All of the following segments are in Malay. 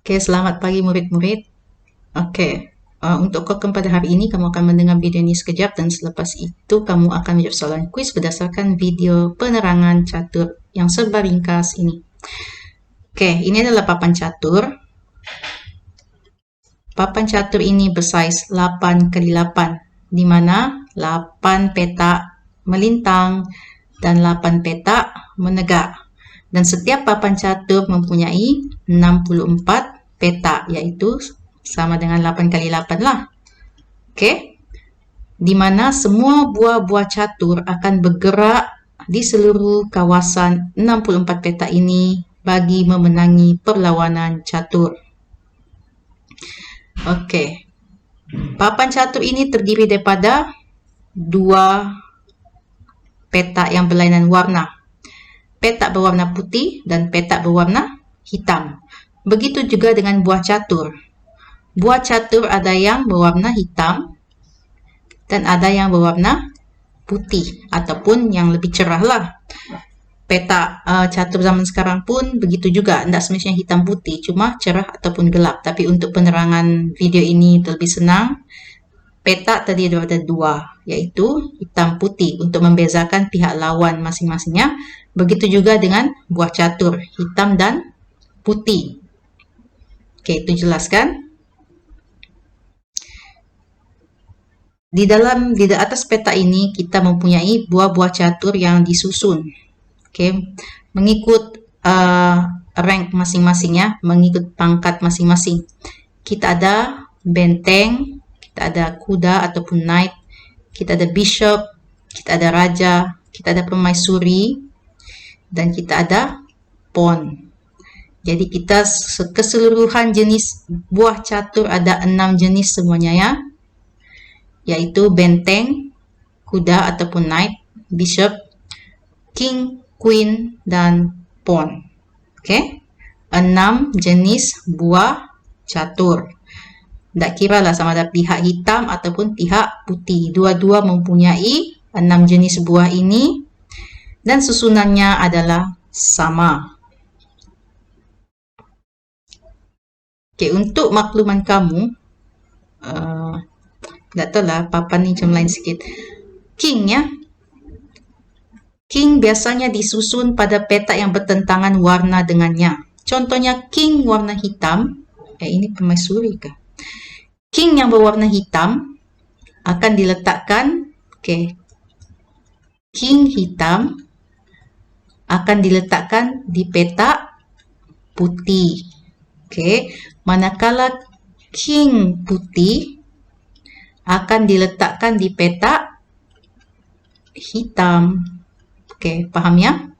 Oke, selamat pagi murid-murid. Oke, untuk kokem pada hari ini kamu akan mendengar video ini sekejap dan selepas itu kamu akan menjawab soalan kuis berdasarkan video penerangan catur yang serba ringkas ini. Oke, ini adalah papan catur. Papan catur ini bersaiz 8 kali 8, di mana 8 petak melintang dan 8 petak menegak. Dan setiap papan catur mempunyai 64 petak, yaitu sama dengan 8 kali 8 lah. Oke? Di mana semua buah-buah catur akan bergerak di seluruh kawasan 64 petak ini bagi memenangi perlawanan catur. Oke. Papan catur ini terdiri daripada dua petak yang berlainan warna. Petak berwarna putih dan petak berwarna hitam. Begitu juga dengan buah catur. Buah catur ada yang berwarna hitam dan ada yang berwarna putih ataupun yang lebih cerah lah. Petak catur zaman sekarang pun begitu juga, tidak semestinya hitam putih, cuma cerah ataupun gelap. Tapi untuk penerangan video ini lebih senang, petak tadi ada dua, yaitu hitam putih untuk membezakan pihak lawan masing-masingnya. Begitu juga dengan buah catur, hitam dan putih. Oke, itu jelas kan? Di atas peta ini kita mempunyai buah-buah catur yang disusun. Oke, mengikut rank masing-masingnya, mengikut pangkat masing-masing. Kita ada benteng, kita ada kuda ataupun knight, kita ada bishop, kita ada raja, kita ada permaisuri, dan kita ada pawn. Jadi kita keseluruhan jenis buah catur ada 6 jenis semuanya ya, yaitu benteng, kuda ataupun knight, bishop, king, queen, dan pawn. Oke, 6 jenis buah catur. Tak kira lah sama ada pihak hitam ataupun pihak putih. Dua-dua mempunyai 6 jenis buah ini dan susunannya adalah sama. Oke, untuk makluman kamu, tak tahu lah, papan ni macam lain sikit. King ya. King biasanya disusun pada petak yang bertentangan warna dengannya. Contohnya king warna hitam. Ini permaisuri kah? King yang berwarna hitam akan diletakkan, king hitam akan diletakkan di petak putih. Manakala king putih akan diletakkan di petak hitam. Paham ya?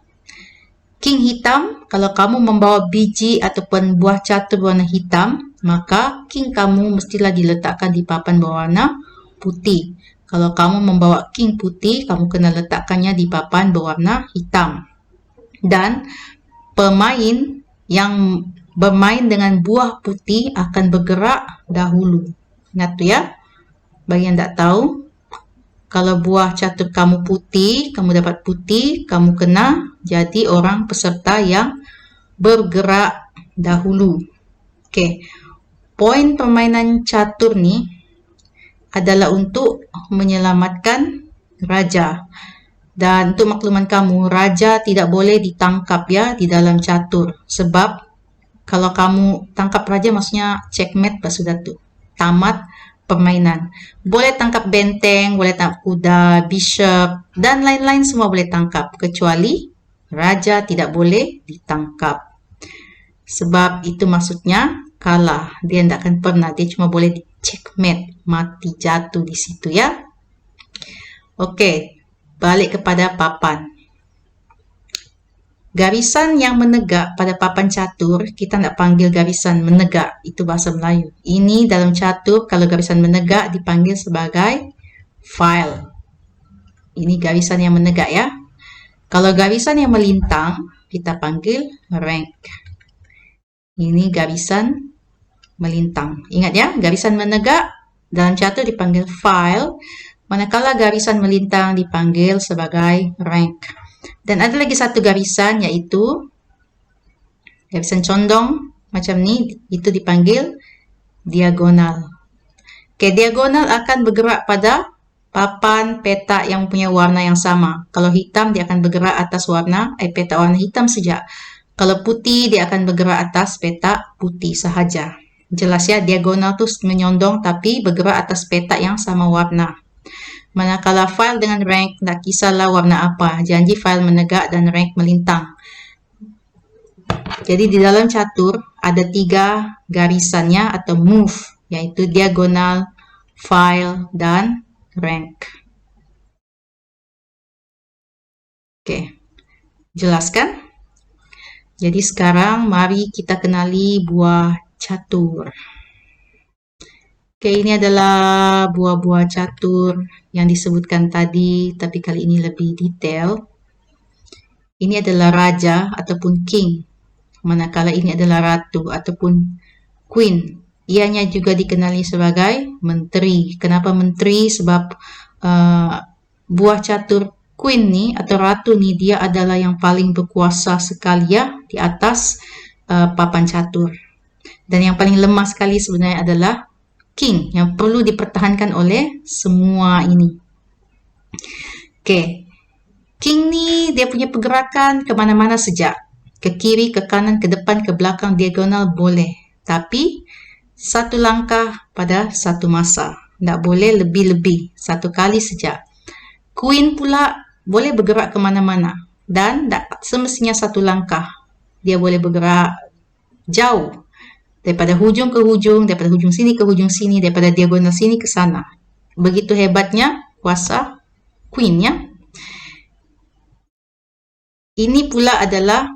King hitam, kalau kamu membawa biji ataupun buah catur warna hitam, maka king kamu mestilah diletakkan di papan berwarna putih. Kalau kamu membawa king putih, kamu kena letakkannya di papan berwarna hitam. Dan pemain yang bermain dengan buah putih akan bergerak dahulu. Ingat tu ya? Bagi yang tak tahu, kalau buah catur kamu putih, kamu dapat putih, kamu kena jadi orang peserta yang bergerak dahulu. Poin permainan catur ni adalah untuk menyelamatkan raja. Dan untuk makluman kamu, raja tidak boleh ditangkap ya di dalam catur. Sebab kalau kamu tangkap raja, maksudnya checkmate pas sudah tu. Tamat permainan. Boleh tangkap benteng, boleh tangkap kuda, bishop, dan lain-lain semua boleh tangkap. Kecuali raja tidak boleh ditangkap. Sebab itu maksudnya kalah. Dia tidak akan pernah. Dia cuma boleh di checkmate. Mati jatuh di situ ya. Balik kepada papan. Garisan yang menegak pada papan catur, kita nak panggil garisan menegak. Itu bahasa Melayu. Ini dalam catur, kalau garisan menegak dipanggil sebagai file. Ini garisan yang menegak ya. Kalau garisan yang melintang, kita panggil rank. Ini garisan melintang. Ingat ya, garisan menegak dalam catur dipanggil file. Manakala garisan melintang dipanggil sebagai rank. Dan ada lagi satu garisan, yaitu garisan condong macam ni, itu dipanggil diagonal. Oke, diagonal akan bergerak pada papan peta yang punya warna yang sama. Kalau hitam, dia akan bergerak atas peta warna hitam saja. Kalau putih, dia akan bergerak atas peta putih sahaja. Jelas ya, diagonal tu menyondong tapi bergerak atas peta yang sama warna. Manakala file dengan rank, tak kisahlah warna apa, janji file menegak dan rank melintang. Jadi di dalam catur ada 3 garisannya atau move, yaitu diagonal, file, dan rank. Oke, jelaskan? Jadi sekarang mari kita kenali buah catur. Oke, ini adalah buah-buah catur yang disebutkan tadi, tapi kali ini lebih detail. Ini adalah raja ataupun king, manakala ini adalah ratu ataupun queen. Ianya juga dikenali sebagai menteri. Kenapa menteri? Sebab buah catur queen ni atau ratu ni, dia adalah yang paling berkuasa sekali ya di atas papan catur. Dan yang paling lemah sekali sebenarnya adalah king, yang perlu dipertahankan oleh semua ini. Oke, king ni dia punya pergerakan ke mana-mana saja. Ke kiri, ke kanan, ke depan, ke belakang, diagonal boleh. Tapi satu langkah pada satu masa. Tak boleh lebih-lebih, satu kali saja. Queen pula boleh bergerak ke mana-mana. Dan tak semestinya satu langkah. Dia boleh bergerak jauh. Daripada hujung ke hujung, daripada hujung sini ke hujung sini, daripada diagonal sini ke sana. Begitu hebatnya kuasa queen ya. Ini pula adalah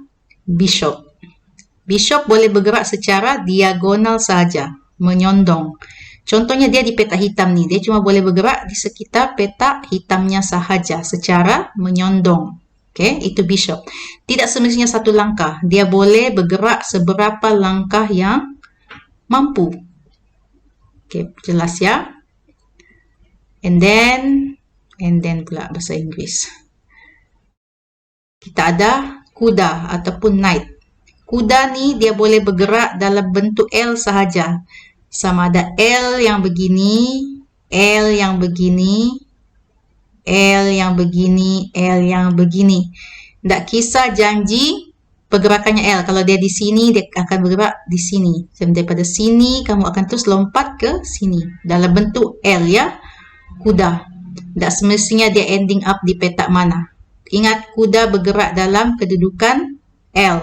bishop. Bishop boleh bergerak secara diagonal saja, menyondong. Contohnya dia di peta hitam ni, dia cuma boleh bergerak di sekitar peta hitamnya sahaja secara menyondong. Oke, itu bishop. Tidak semestinya satu langkah, dia boleh bergerak seberapa langkah yang mampu. Oke, jelas ya. And then pula bahasa Inggris. Kita ada kuda ataupun knight. Kuda ni dia boleh bergerak dalam bentuk L sahaja. Sama ada L yang begini, L yang begini, L yang begini, L yang begini. Tak kisah janji pergerakannya L. Kalau dia di sini, dia akan bergerak di sini. Daripada sini, kamu akan terus lompat ke sini. Dalam bentuk L ya, kuda. Tak semestinya dia ending up di petak mana. Ingat, kuda bergerak dalam kedudukan L.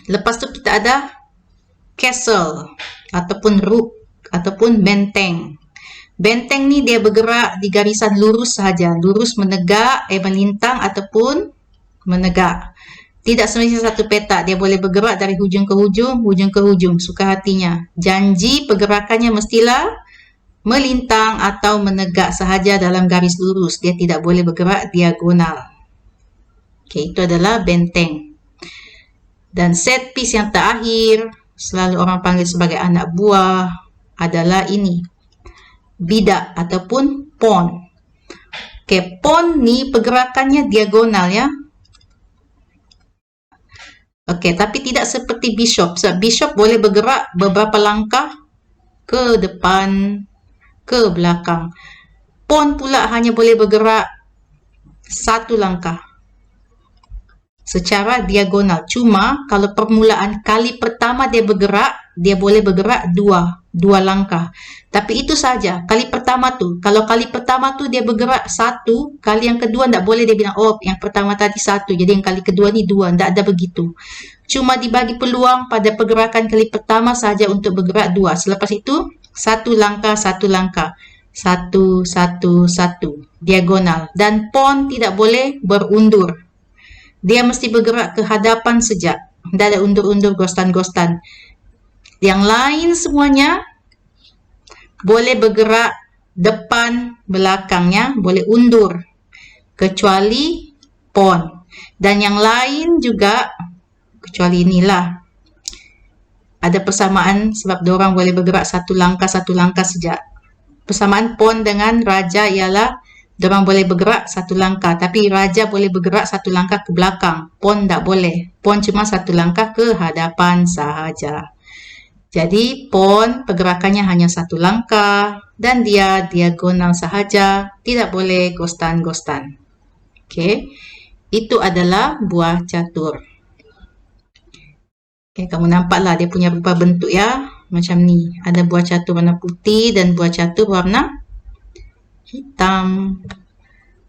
Lepas tu kita ada castle ataupun rook ataupun benteng. Benteng ni dia bergerak di garisan lurus sahaja. Lurus menegak, melintang ataupun menegak. Tidak semestinya satu petak. Dia boleh bergerak dari hujung ke hujung, suka hatinya. Janji pergerakannya mestilah melintang atau menegak sahaja dalam garis lurus. Dia tidak boleh bergerak diagonal. Okey, itu adalah benteng. Dan set piece yang terakhir, selalu orang panggil sebagai anak buah, adalah ini. Bidak ataupun pawn. Okey, pawn ni pergerakannya diagonal ya. Okey, tapi tidak seperti bishop. Sebab bishop boleh bergerak beberapa langkah ke depan, ke belakang. Pawn pula hanya boleh bergerak satu langkah secara diagonal. Cuma kalau permulaan kali pertama dia bergerak, dia boleh bergerak dua langkah. Tapi itu saja, kali pertama tu. Kalau kali pertama tu dia bergerak satu, kali yang kedua tak boleh dia bilang, oh yang pertama tadi satu, jadi yang kali kedua ni dua. Tak ada begitu. Cuma dibagi peluang pada pergerakan kali pertama saja untuk bergerak dua. Selepas itu, satu langkah, satu langkah. Satu, diagonal. Dan pawn tidak boleh berundur. Dia mesti bergerak ke hadapan saja. Tidak ada undur-undur, gostan-gostan. Yang lain semuanya boleh bergerak depan, belakangnya, boleh undur. Kecuali pawn. Dan yang lain juga, kecuali inilah. Ada persamaan sebab diorang boleh bergerak satu langkah saja. Persamaan pawn dengan raja ialah Dorang boleh bergerak satu langkah, tapi raja boleh bergerak satu langkah ke belakang. Pawn tak boleh. Pawn cuma satu langkah ke hadapan sahaja. Jadi pawn pergerakannya hanya satu langkah dan dia diagonal sahaja, tidak boleh gostan-gostan. Oke, itu adalah buah catur. Oke, kamu nampaklah dia punya beberapa bentuk ya, macam ni. Ada buah catur warna putih dan buah catur warna hitam.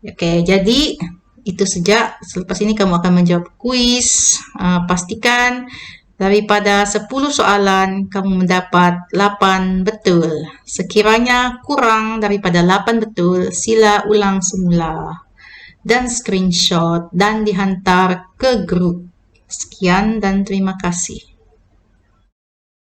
Oke, jadi itu saja. Selepas ini kamu akan menjawab kuis. Pastikan daripada 10 soalan, kamu mendapat 8 betul. Sekiranya kurang daripada 8 betul, sila ulang semula. Dan screenshot dan dihantar ke grup. Sekian dan terima kasih.